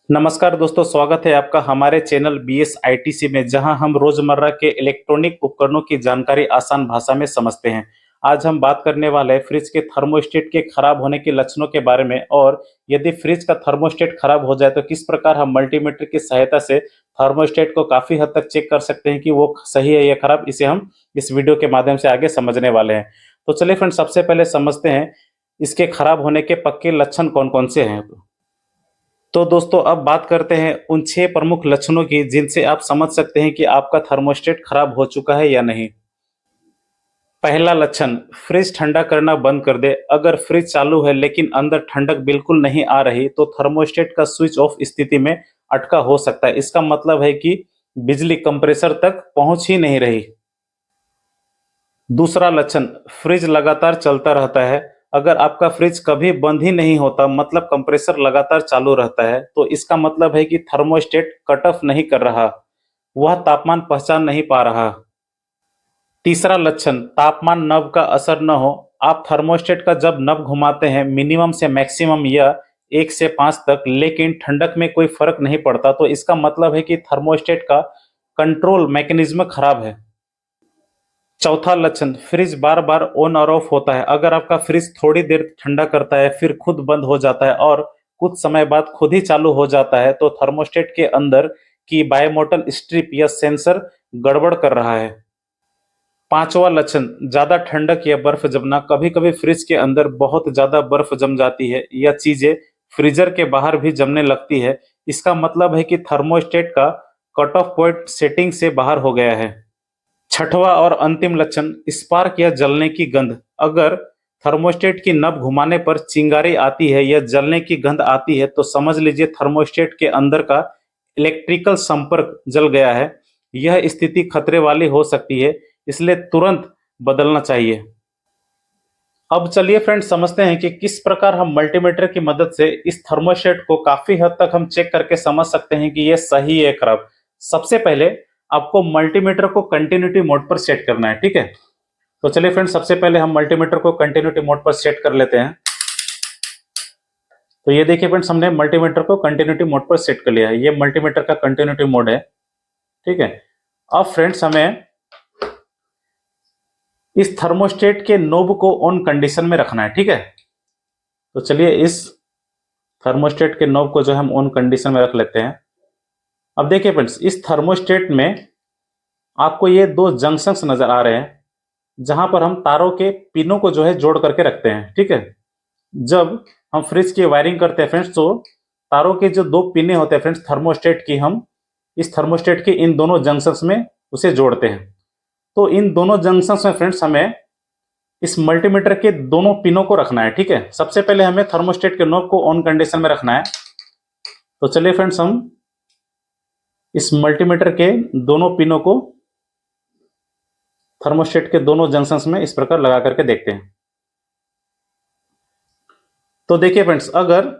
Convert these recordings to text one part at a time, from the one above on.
नमस्कार दोस्तों, स्वागत है आपका हमारे चैनल BSITC में, जहां हम रोजमर्रा के इलेक्ट्रॉनिक उपकरणों की जानकारी आसान भाषा में समझते हैं। आज हम बात करने वाले हैं फ्रिज के थर्मोस्टेट के खराब होने के लक्षणों के बारे में, और यदि फ्रिज का थर्मोस्टेट खराब हो जाए तो किस प्रकार हम मल्टीमीटर की सहायता से थर्मोस्टेट को काफी हद तक चेक कर सकते हैं कि वो सही है या खराब। इसे हम इस वीडियो के माध्यम से आगे समझने वाले हैं। तो चलिए फ्रेंड्स, सबसे पहले समझते हैं इसके खराब होने के पक्के लक्षण कौन कौन से हैं। तो दोस्तों, अब बात करते हैं उन 6 प्रमुख लक्षणों की जिनसे आप समझ सकते हैं कि आपका थर्मोस्टेट खराब हो चुका है या नहीं। पहला लक्षण, फ्रिज ठंडा करना बंद कर दे। अगर फ्रिज चालू है लेकिन अंदर ठंडक बिल्कुल नहीं आ रही तो थर्मोस्टेट का स्विच ऑफ स्थिति में अटका हो सकता है। इसका मतलब है कि बिजली कंप्रेसर तक पहुंच ही नहीं रही। दूसरा लक्षण, फ्रिज लगातार चलता रहता है। अगर आपका फ्रिज कभी बंद ही नहीं होता, मतलब कंप्रेसर लगातार चालू रहता है, तो इसका मतलब है कि थर्मोस्टेट कट ऑफ नहीं कर रहा, वह तापमान पहचान नहीं पा रहा। तीसरा लक्षण, तापमान नब का असर न हो। आप थर्मोस्टेट का जब नब घुमाते हैं मिनिमम से मैक्सिमम या 1 से 5 तक, लेकिन ठंडक में कोई फर्क नहीं पड़ता, तो इसका मतलब है कि थर्मोस्टेट का कंट्रोल मैकेनिज्म खराब है। चौथा लक्षण, फ्रिज बार बार ऑन और ऑफ होता है। अगर आपका फ्रिज थोड़ी देर ठंडा करता है फिर खुद बंद हो जाता है और कुछ समय बाद खुद ही चालू हो जाता है, तो थर्मोस्टेट के अंदर की बायोमेटल स्ट्रिप या सेंसर गड़बड़ कर रहा है। पांचवा लक्षण, ज्यादा ठंडक या बर्फ जमना। कभी कभी फ्रिज के अंदर बहुत ज्यादा बर्फ जम जाती है या चीजें फ्रीजर के बाहर भी जमने लगती है। इसका मतलब है कि थर्मोस्टेट का कट ऑफ पॉइंट सेटिंग से बाहर हो गया है। छठवां और अंतिम लक्षण, स्पार्क या जलने की गंध। अगर थर्मोस्टेट की नब घुमाने पर चिंगारी आती है या जलने की गंध आती है तो समझ लीजिए थर्मोस्टेट के अंदर का इलेक्ट्रिकल संपर्क जल गया है। यह स्थिति खतरे वाली हो सकती है, इसलिए तुरंत बदलना चाहिए। अब चलिए फ्रेंड्स, समझते हैं कि किस प्रकार हम मल्टीमीटर की मदद से इस थर्मोस्टेट को काफी हद तक हम चेक करके समझ सकते हैं कि यह सही है खराब। सबसे पहले आपको मल्टीमीटर को कंटिन्यूटी मोड पर सेट करना है, ठीक है। तो चलिए फ्रेंड्स, सबसे पहले हम मल्टीमीटर को कंटिन्यूटी मोड पर सेट कर लेते हैं। तो ये देखिए फ्रेंड्स, हमने मल्टीमीटर को कंटिन्यूटी मोड पर सेट कर लिया है। ये मल्टीमीटर का कंटिन्यूटी मोड है, ठीक है। अब फ्रेंड्स, हमें इस थर्मोस्टेट के नोब को ऑन कंडीशन में रखना है, ठीक है। तो चलिए इस थर्मोस्टेट के नोब को जो हम ऑन कंडीशन में रख लेते हैं। अब देखिए फ्रेंड्स, इस थर्मोस्टेट में आपको ये 2 जंक्शंस नजर आ रहे हैं जहां पर हम तारों के पिनों को जो है जोड़ करके रखते हैं, ठीक है। जब हम फ्रिज की वायरिंग करते हैं फ्रेंड्स, तो तारों के जो 2 पिने होते हैं फ्रेंड्स थर्मोस्टेट की, हम इस थर्मोस्टेट के इन दोनों जंक्शंस में उसे जोड़ते हैं। तो इन दोनों जंक्शंस में फ्रेंड्स हमें इस मल्टीमीटर के दोनों पिनों को रखना है, ठीक है। सबसे पहले हमें थर्मोस्टेट के नॉब को ऑन कंडीशन में रखना है। तो चलिए फ्रेंड्स, हम इस मल्टीमीटर के दोनों पिनों को थर्मोस्टेट के दोनों जंक्शंस में इस प्रकार लगा करके देखते हैं। तो देखिए फ्रेंड्स, अगर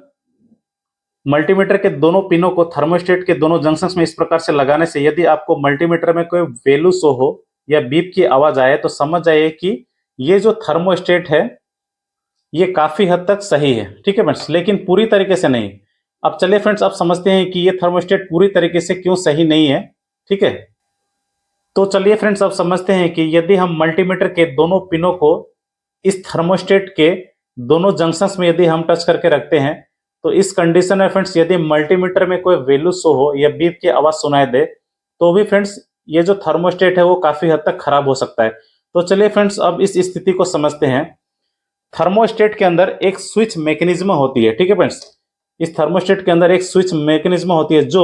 मल्टीमीटर के दोनों पिनों को थर्मोस्टेट के दोनों जंक्शंस में इस प्रकार से लगाने से यदि आपको मल्टीमीटर में कोई वैल्यू शो हो या बीप की आवाज आए तो समझ जाइए कि ये जो थर्मोस्टेट है ये काफी हद तक सही है, ठीक है फ्रेंड्स, लेकिन पूरी तरीके से नहीं। अब चलिए फ्रेंड्स, आप समझते हैं कि ये थर्मोस्टेट पूरी तरीके से क्यों सही नहीं है, ठीक है। तो चलिए फ्रेंड्स, अब समझते हैं कि यदि हम मल्टीमीटर के दोनों पिनों को इस थर्मोस्टेट के दोनों जंक्शंस में यदि हम टच करके रखते हैं, तो इस कंडीशन में फ्रेंड्स यदि मल्टीमीटर में कोई वैल्यू शो हो या बीप की आवाज सुनाई दे तो भी फ्रेंड्स ये जो थर्मोस्टेट है वो काफी हद तक खराब हो सकता है। तो चलिए फ्रेंड्स, अब इस स्थिति को समझते हैं। थर्मोस्टेट के अंदर एक स्विच मैकेनिज्म होती है, ठीक है फ्रेंड्स। इस थर्मोस्टेट के अंदर एक स्विच मैकेनिज्म होती है जो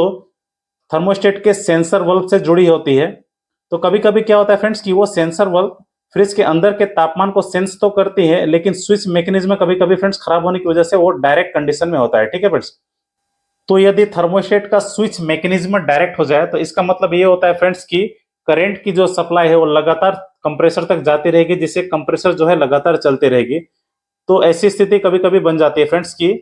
थर्मोस्टेट के सेंसर बल्ब से जुड़ी होती है। तो कभी कभी क्या होता है फ्रेंड्स कि वो सेंसर बल्ब फ्रिज के अंदर के तापमान को सेंस तो करती है, लेकिन स्विच मैकेनिज्म कभी कभी फ्रेंड्स खराब होने की वजह से वो डायरेक्ट कंडीशन में होता है, ठीक है फ्रेंड्स। तो यदि थर्मोस्टेट का स्विच मैकेनिज्म डायरेक्ट हो जाए तो इसका मतलब ये होता है फ्रेंड्स कि करंट की जो सप्लाई है वो लगातार कंप्रेसर तक जाती रहेगी, जिससे कंप्रेसर जो है लगातार चलती रहेगी। तो ऐसी स्थिति कभी कभी बन जाती है फ्रेंड्स कि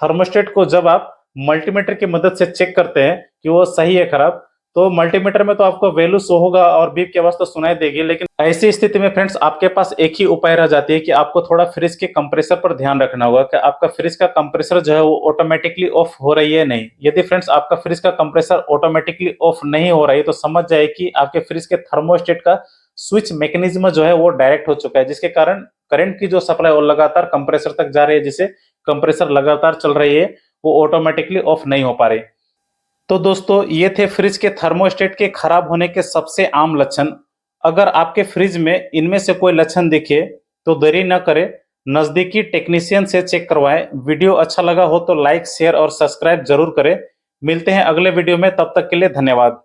थर्मोस्टेट को जब आप मल्टीमीटर की मदद से चेक करते हैं कि वो सही है खराब, तो मल्टीमीटर में तो आपको वैल्यू शो होगा और बीप की आवाज तो सुनाई देगी, लेकिन ऐसी स्थिति में फ्रेंड्स आपके पास एक ही उपाय रह जाती है कि आपको थोड़ा फ्रिज के कंप्रेसर पर ध्यान रखना होगा कि आपका फ्रिज का कंप्रेसर जो है वो ऑटोमेटिकली ऑफ हो रही है नहीं। यदि फ्रेंड्स आपका फ्रिज का कंप्रेसर ऑटोमेटिकली ऑफ नहीं हो रही है तो समझ जाए कि आपके फ्रिज के थर्मोस्टेट का स्विच मैकेनिज्म जो है वो डायरेक्ट हो चुका है, जिसके कारण करंट की जो सप्लाई वो लगातार कंप्रेसर तक जा रही है, जिससे कंप्रेसर लगातार चल रही है, वो ऑटोमेटिकली ऑफ नहीं हो पा रही। तो दोस्तों ये थे फ्रिज के थर्मोस्टेट के खराब होने के सबसे आम लक्षण। अगर आपके फ्रिज में इनमें से कोई लक्षण दिखे तो देरी न करें, नजदीकी टेक्नीशियन से चेक करवाएं। वीडियो अच्छा लगा हो तो लाइक, शेयर और सब्सक्राइब जरूर करें। मिलते हैं अगले वीडियो में, तब तक के लिए धन्यवाद।